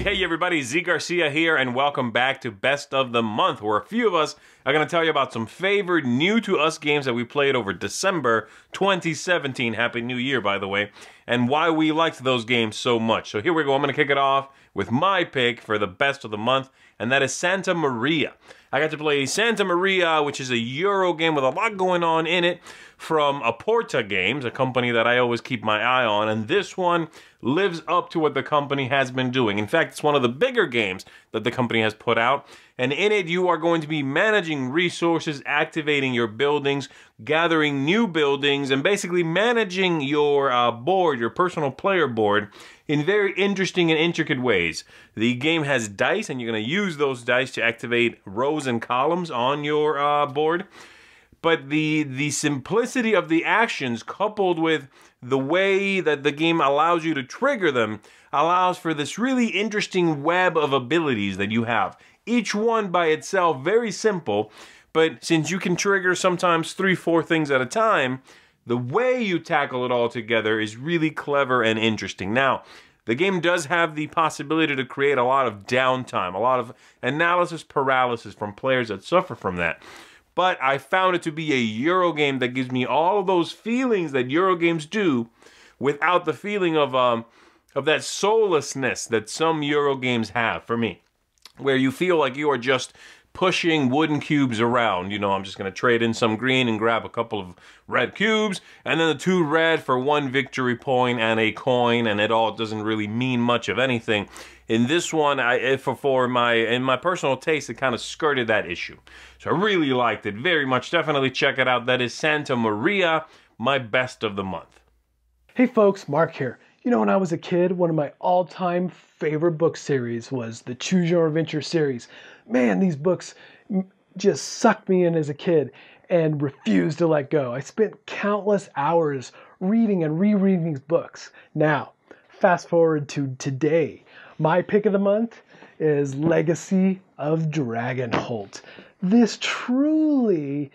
Hey everybody, Z Garcia here, and welcome back to Best of the Month, where a few of us are going to tell you about some favorite new to us games that we played over December 2017. Happy New Year, by the way, and why we liked those games so much. So here we go. I'm going to kick it off with my pick for the Best of the Month, and that is Santa Maria. I got to play Santa Maria, which is a Euro game with a lot going on in it, from Aporta Games, a company that I always keep my eye on, and this one lives up to what the company has been doing. In fact, it's one of the bigger games that the company has put out, and in it you are going to be managing resources, activating your buildings, gathering new buildings, and basically managing your board, your personal player board, in very interesting and intricate ways. The game has dice, and you're going to use those dice to activate rows and columns on your board. But the simplicity of the actions, coupled with the way that the game allows you to trigger them, allows for this really interesting web of abilities that you have. Each one by itself very simple, but since you can trigger sometimes 3-4 things at a time, the way you tackle it all together is really clever and interesting. Now, the game does have the possibility to create a lot of downtime, a lot of analysis paralysis from players that suffer from that. But I found it to be a Euro game that gives me all of those feelings that Euro games do, without the feeling of that soullessness that some Euro games have for me, where you feel like you are just pushing wooden cubes around. You know, I'm just going to trade in some green and grab a couple of red cubes, and then the 2 red for 1 victory point and a coin, and it all doesn't really mean much of anything. In this one, in my personal taste, it kind of skirted that issue. So I really liked it very much. Definitely check it out. That is Santa Maria, my Best of the Month. Hey folks, Mark here. You know, when I was a kid, one of my all-time favorite book series was the Choose Your Adventure series. Man, these books just sucked me in as a kid and refused to let go. I spent countless hours reading and rereading these books. Now, fast forward to today. My pick of the month is Legacy of Dragonholt. This truly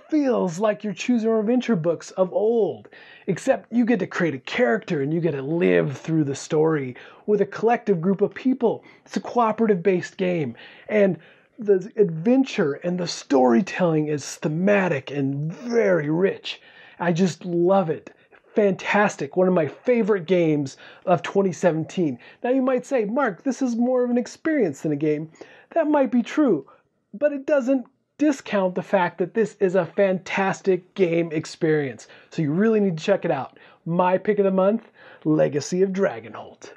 feels like your Choose Your Adventure books of old, except you get to create a character and you get to live through the story with a collective group of people. It's a cooperative-based game, and the adventure and the storytelling is thematic and very rich. I just love it. Fantastic. One of my favorite games of 2017. Now you might say, Mark, this is more of an experience than a game. That might be true, but it doesn't discount the fact that this is a fantastic game experience. So you really need to check it out. My pick of the month, Legacy of Dragonholt.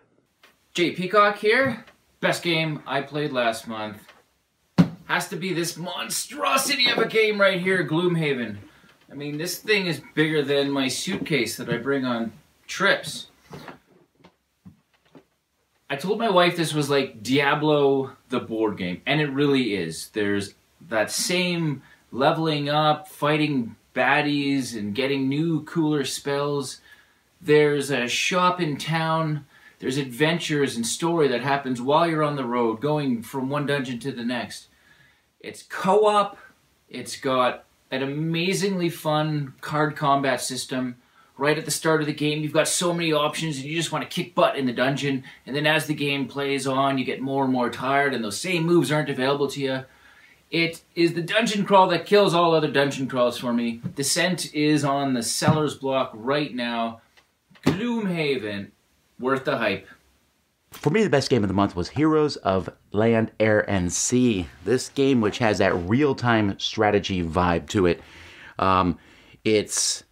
Jay Peacock here. Best game I played last month has to be this monstrosity of a game right here, Gloomhaven. I mean, this thing is bigger than my suitcase that I bring on trips. I told my wife this was like Diablo the board game, and it really is. There's that same leveling up, fighting baddies, and getting new, cooler spells. There's a shop in town. There's adventures and story that happens while you're on the road, going from one dungeon to the next. It's co-op. It's got an amazingly fun card combat system. Right at the start of the game, you've got so many options and you just want to kick butt in the dungeon. And then as the game plays on, you get more and more tired and those same moves aren't available to you. It is the dungeon crawl that kills all other dungeon crawls for me. Descent is on the seller's block right now. Gloomhaven, worth the hype. For me, the best game of the month was Heroes of Land, Air, and Sea. This game, which has that real-time strategy vibe to it. It's,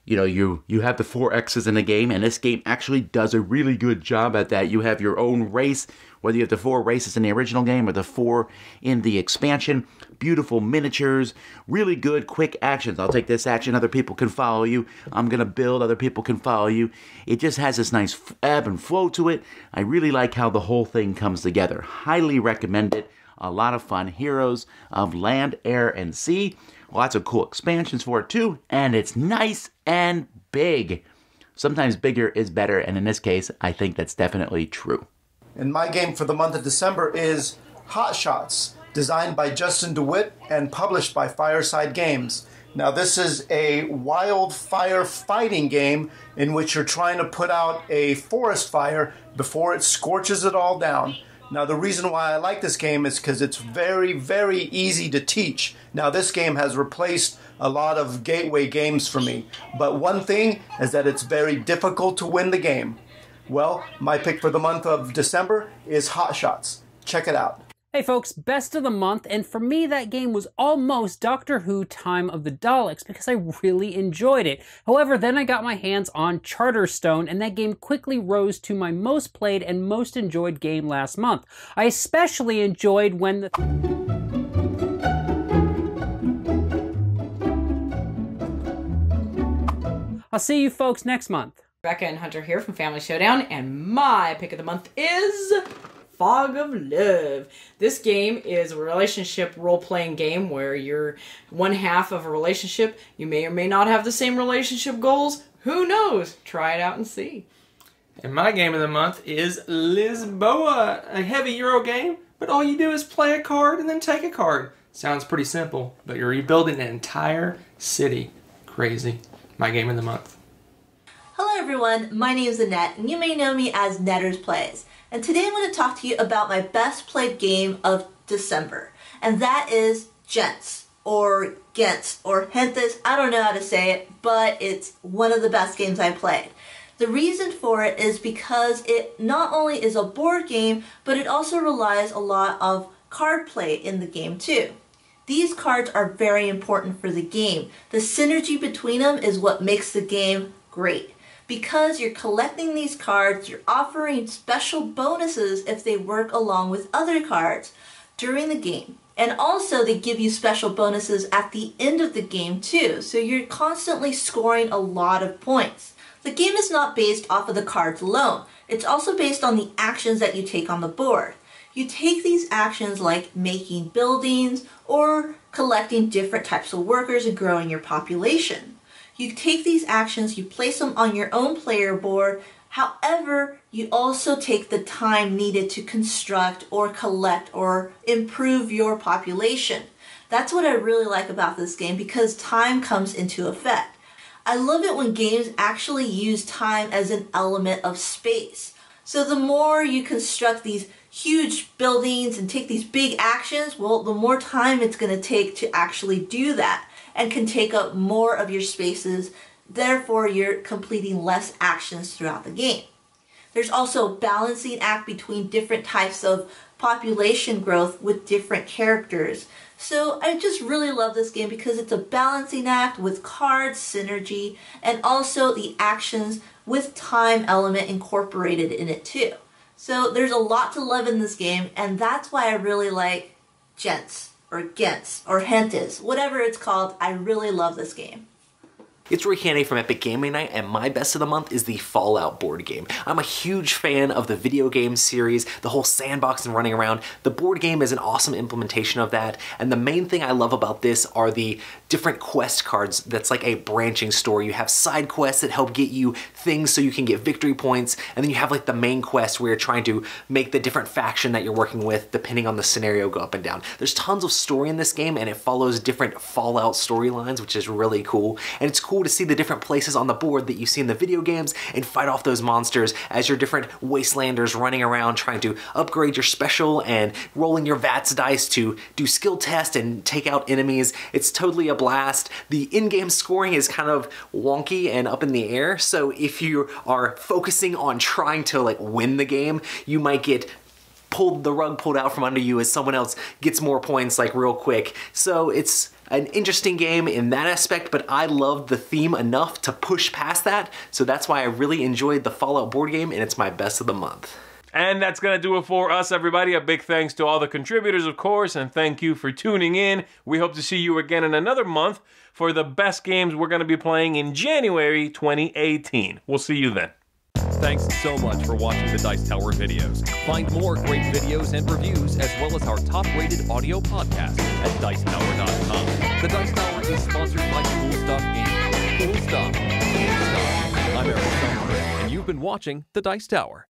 you know, you have the 4 X's in the game, and this game actually does a really good job at that. You have your own race, whether you have the 4 races in the original game or the 4 in the expansion. Beautiful miniatures, really good quick actions. I'll take this action, other people can follow you. I'm going to build, other people can follow you. It just has this nice ebb and flow to it. I really like how the whole thing comes together. Highly recommend it. A lot of fun. Heroes of Land, Air, and Sea. Lots of cool expansions for it too, and it's nice and big. Sometimes bigger is better, and in this case, I think that's definitely true. And my game for the month of December is Hot Shots, designed by Justin DeWitt and published by Fireside Games. Now, this is a wildfire fighting game in which you're trying to put out a forest fire before it scorches it all down. Now, the reason why I like this game is because it's very, very easy to teach. Now, this game has replaced a lot of gateway games for me. But one thing is that it's very difficult to win the game. Well, my pick for the month of December is Hot Shots. Check it out. Hey folks, best of the month, and for me that game was almost Doctor Who Time of the Daleks because I really enjoyed it. However, then I got my hands on Charterstone, and that game quickly rose to my most played and most enjoyed game last month. I especially enjoyed when the... I'll see you folks next month. Rebecca and Hunter here from Family Showdown, and my pick of the month is Fog of Love. This game is a relationship role-playing game where you're one half of a relationship. You may or may not have the same relationship goals. Who knows? Try it out and see. And my game of the month is Lisboa, a heavy Euro game, but all you do is play a card and then take a card. Sounds pretty simple, but you're rebuilding an entire city. Crazy. My game of the month. Hello everyone, my name is Annette, and you may know me as Netters Plays. And today I'm going to talk to you about my best played game of December. And that is Gents, or Gents, or Gentes. I don't know how to say it, but it's one of the best games I played. The reason for it is because it not only is a board game, but it also relies a lot of card play in the game too. These cards are very important for the game. The synergy between them is what makes the game great. Because you're collecting these cards, you're offering special bonuses if they work along with other cards during the game. And also they give you special bonuses at the end of the game too, so you're constantly scoring a lot of points. The game is not based off of the cards alone. It's also based on the actions that you take on the board. You take these actions like making buildings or collecting different types of workers and growing your population. You take these actions, you place them on your own player board. However, you also take the time needed to construct or collect or improve your population. That's what I really like about this game because time comes into effect. I love it when games actually use time as an element of space. So the more you construct these huge buildings and take these big actions, well, the more time it's going to take to actually do that, and can take up more of your spaces, therefore you're completing less actions throughout the game. There's also a balancing act between different types of population growth with different characters. So I just really love this game because it's a balancing act with cards, synergy, and also the actions with time element incorporated in it too. So there's a lot to love in this game, and that's why I really like Gents, or Gents, or Gentes, whatever it's called. I really love this game. It's Rick Haney from Epic Gaming Night, and my best of the month is the Fallout board game. I'm a huge fan of the video game series, the whole sandbox and running around. The board game is an awesome implementation of that, and the main thing I love about this are the different quest cards that's like a branching story. You have side quests that help get you things so you can get victory points, and then you have like the main quest where you're trying to make the different faction that you're working with, depending on the scenario, go up and down. There's tons of story in this game, and it follows different Fallout storylines, which is really cool, and it's cool to see the different places on the board that you see in the video games and fight off those monsters as your different wastelanders running around trying to upgrade your special and rolling your VATS dice to do skill tests and take out enemies. It's totally a blast. The in-game scoring is kind of wonky and up in the air, so if you are focusing on trying to like win the game, you might get the rug pulled out from under you as someone else gets more points like real quick. So it's an interesting game in that aspect, but I loved the theme enough to push past that, so that's why I really enjoyed the Fallout board game, and it's my best of the month. And that's going to do it for us, everybody. A big thanks to all the contributors, of course, and thank you for tuning in. We hope to see you again in another month for the best games we're going to be playing in January 2018. We'll see you then. Thanks so much for watching the Dice Tower videos. Find more great videos and reviews, as well as our top-rated audio podcast at Dicetower.com. The Dice Tower is sponsored by Cool Stuff Games. Cool Stuff. Cool Stuff. I'm Eric Sumner, and you've been watching the Dice Tower.